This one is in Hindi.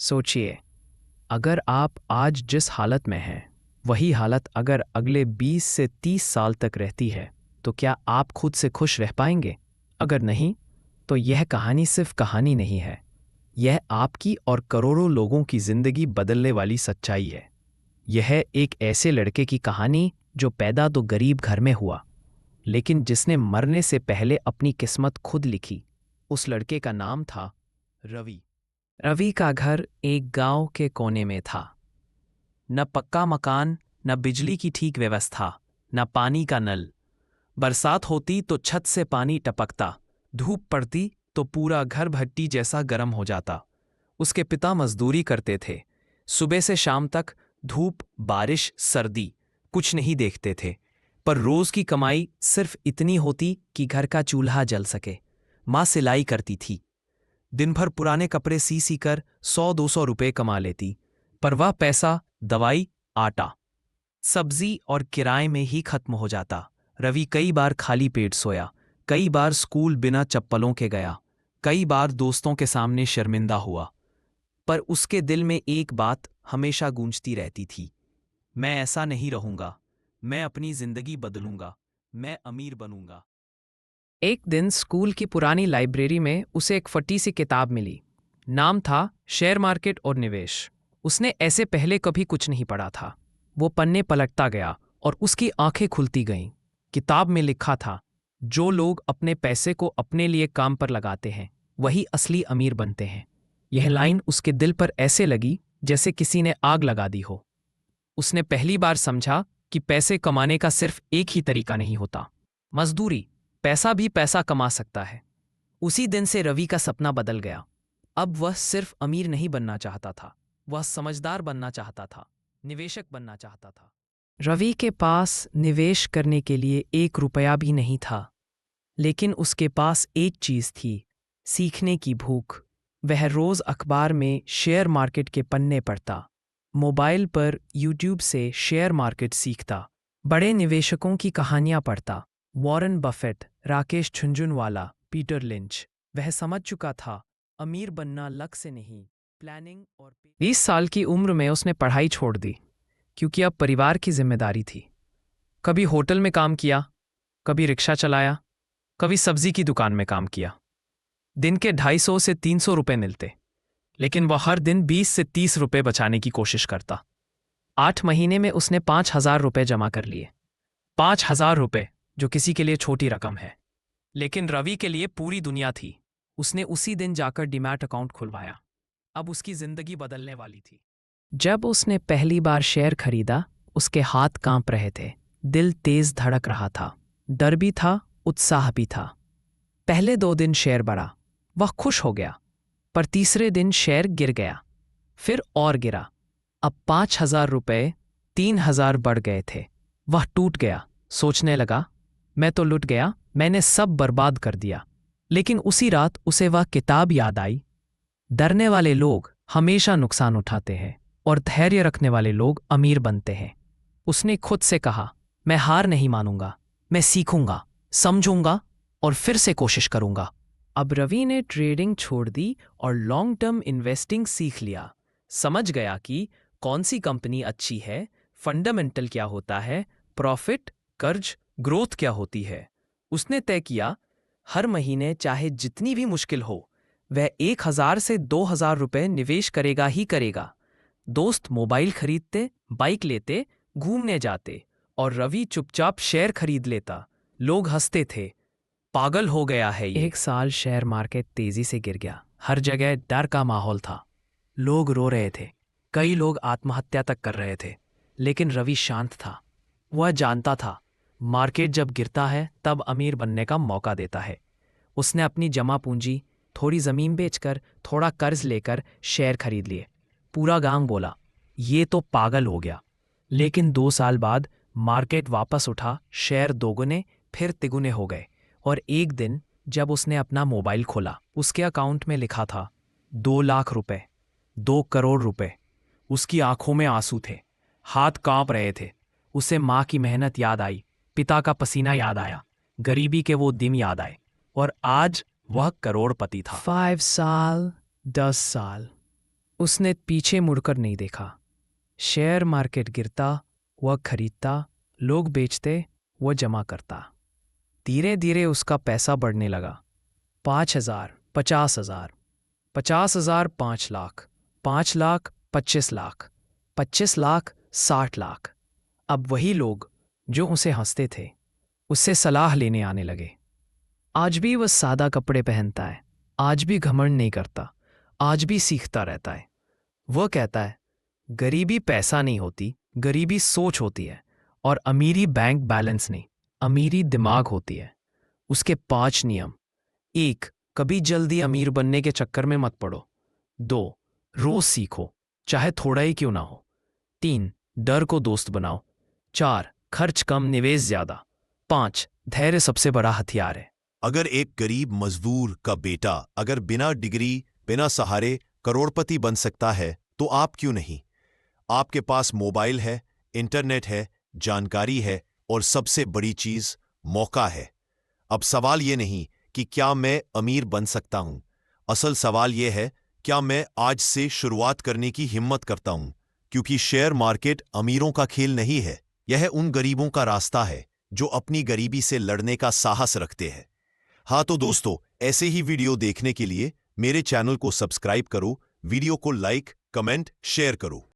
सोचिए, अगर आप आज जिस हालत में हैं, वही हालत अगर अगले 20 से 30 साल तक रहती है, तो क्या आप खुद से खुश रह पाएंगे? अगर नहीं, तो यह कहानी सिर्फ कहानी नहीं है। यह आपकी और करोड़ों लोगों की जिंदगी बदलने वाली सच्चाई है। यह एक ऐसे लड़के की कहानी जो पैदा तो गरीब घर में हुआ, लेकिन जिसने मरने से पहले अपनी किस्मत खुद लिखी। उस लड़के का नाम था रवि। रवि का घर एक गांव के कोने में था। न पक्का मकान, न बिजली की ठीक व्यवस्था, न पानी का नल। बरसात होती तो छत से पानी टपकता, धूप पड़ती तो पूरा घर भट्टी जैसा गर्म हो जाता। उसके पिता मजदूरी करते थे। सुबह से शाम तक धूप, बारिश, सर्दी कुछ नहीं देखते थे, पर रोज की कमाई सिर्फ इतनी होती कि घर का चूल्हा जल सके। माँ सिलाई करती थी। दिन भर पुराने कपड़े सी सी कर 100-200 रुपए कमा लेती, पर वह पैसा दवाई, आटा, सब्जी और किराए में ही खत्म हो जाता। रवि कई बार खाली पेट सोया, कई बार स्कूल बिना चप्पलों के गया, कई बार दोस्तों के सामने शर्मिंदा हुआ। पर उसके दिल में एक बात हमेशा गूंजती रहती थी, मैं ऐसा नहीं रहूंगा, मैं अपनी जिंदगी बदलूंगा, मैं अमीर बनूंगा। एक दिन स्कूल की पुरानी लाइब्रेरी में उसे एक फटी सी किताब मिली। नाम था शेयर मार्केट और निवेश। उसने ऐसे पहले कभी कुछ नहीं पढ़ा था। वो पन्ने पलटता गया और उसकी आंखें खुलती गईं। किताब में लिखा था, जो लोग अपने पैसे को अपने लिए काम पर लगाते हैं, वही असली अमीर बनते हैं। यह लाइन उसके दिल पर ऐसे लगी जैसे किसी ने आग लगा दी हो। उसने पहली बार समझा कि पैसे कमाने का सिर्फ एक ही तरीका नहीं होता, मजदूरी। पैसा भी पैसा कमा सकता है। उसी दिन से रवि का सपना बदल गया। अब वह सिर्फ अमीर नहीं बनना चाहता था, वह समझदार बनना चाहता था, निवेशक बनना चाहता था। रवि के पास निवेश करने के लिए 1 रुपया भी नहीं था, लेकिन उसके पास एक चीज थी, सीखने की भूख। वह रोज अखबार में शेयर मार्केट के पन्ने पढ़ता, मोबाइल पर यूट्यूब से शेयर मार्केट सीखता, बड़े निवेशकों की कहानियां पढ़ता, Warren Buffett, Rakesh Jhunjhunwala, Peter lynch. वह समझ चुका था, अमीर बनना लक से नहीं, प्लानिंग और 20 साल की उम्र में उसने पढ़ाई छोड़ दी, क्योंकि अब परिवार की जिम्मेदारी थी। कभी होटल में काम किया, कभी रिक्शा चलाया, कभी सब्जी की दुकान में काम किया। दिन के 250 से 300 रुपए मिलते, लेकिन वह हर दिन 20 से 30 रुपए बचाने की कोशिश करता। 8 महीने में उसने 5,000 रुपए जमा कर लिए। 5,000 रुपए, जो किसी के लिए छोटी रकम है, लेकिन रवि के लिए पूरी दुनिया थी। उसने उसी दिन जाकर डीमैट अकाउंट खुलवाया। अब उसकी जिंदगी बदलने वाली थी। जब उसने पहली बार शेयर खरीदा, उसके हाथ कांप रहे थे, दिल तेज धड़क रहा था, डर भी था, उत्साह भी था। पहले 2 दिन शेयर बढ़ा, वह खुश हो गया, पर तीसरे दिन शेयर गिर गया, फिर और गिरा। अब 5,000 रुपए 3,000 बढ़ गए थे। वह टूट गया, सोचने लगा, मैं तो लुट गया, मैंने सब बर्बाद कर दिया। लेकिन उसी रात उसे वह किताब याद आई, डरने वाले लोग हमेशा नुकसान उठाते हैं और धैर्य रखने वाले लोग अमीर बनते हैं। उसने खुद से कहा, मैं हार नहीं मानूंगा, मैं सीखूंगा, समझूंगा और फिर से कोशिश करूंगा। अब रवि ने ट्रेडिंग छोड़ दी और लॉन्ग टर्म इन्वेस्टिंग सीख लिया। समझ गया कि कौन सी कंपनी अच्छी है, फंडामेंटल क्या होता है, प्रॉफिट, कर्ज, ग्रोथ क्या होती है। उसने तय किया, हर महीने चाहे जितनी भी मुश्किल हो, वह 1,000 से 2,000 रुपए निवेश करेगा ही करेगा। दोस्त मोबाइल खरीदते, बाइक लेते, घूमने जाते, और रवि चुपचाप शेयर खरीद लेता। लोग हंसते थे, पागल हो गया है ये। 1 साल शेयर मार्केट तेजी से गिर गया। हर जगह डर का माहौल था। लोग रो रहे थे, कई लोग आत्महत्या तक कर रहे थे, लेकिन रवि शांत था। वह जानता था, मार्केट जब गिरता है तब अमीर बनने का मौका देता है। उसने अपनी जमा पूंजी, थोड़ी जमीन बेचकर, थोड़ा कर्ज लेकर शेयर खरीद लिए। पूरा गांव बोला, ये तो पागल हो गया। लेकिन 2 साल बाद मार्केट वापस उठा, शेयर दोगुने फिर तिगुने हो गए। और एक दिन जब उसने अपना मोबाइल खोला, उसके अकाउंट में लिखा था 2 लाख रुपए, 2 करोड़ रुपए। उसकी आंखों में आंसू थे, हाथ कांप रहे थे। उसे माँ की मेहनत याद आई, पिता का पसीना याद आया, गरीबी के वो दिन याद आए, और आज वह करोड़पति था। 5 साल, 10 साल, उसने पीछे मुड़कर नहीं देखा। शेयर मार्केट गिरता, वह खरीदता, लोग बेचते, वह जमा करता। धीरे धीरे उसका पैसा बढ़ने लगा। 5,000, 50,000, 50,000, 5 लाख, 5 लाख, 25 लाख, 25 लाख, 60 लाख। अब वही लोग जो उसे हंसते थे उससे सलाह लेने आने लगे। आज भी वह सादा कपड़े पहनता है, आज भी घमंड नहीं करता, आज भी सीखता रहता है। वह कहता है, गरीबी पैसा नहीं होती, गरीबी सोच होती है, और अमीरी बैंक बैलेंस नहीं, अमीरी दिमाग होती है। उसके 5 नियम। 1, कभी जल्दी अमीर बनने के चक्कर में मत पड़ो। 2, रोज सीखो, चाहे थोड़ा ही क्यों ना हो। 3, डर को दोस्त बनाओ। 4, खर्च कम निवेश ज्यादा। 5, धैर्य सबसे बड़ा हथियार है। अगर एक गरीब मजदूर का बेटा अगर बिना डिग्री बिना सहारे करोड़पति बन सकता है तो आप क्यों नहीं? आपके पास मोबाइल है, इंटरनेट है, जानकारी है और सबसे बड़ी चीज मौका है। अब सवाल ये नहीं कि क्या मैं अमीर बन सकता हूं, असल सवाल यह है क्या मैं आज से शुरुआत करने की हिम्मत करता हूं, क्योंकि शेयर मार्केट अमीरों का खेल नहीं है, यह उन गरीबों का रास्ता है जो अपनी गरीबी से लड़ने का साहस रखते हैं। हाँ तो दोस्तों, ऐसे ही वीडियो देखने के लिए मेरे चैनल को सब्सक्राइब करो, वीडियो को लाइक, कमेंट, शेयर करो।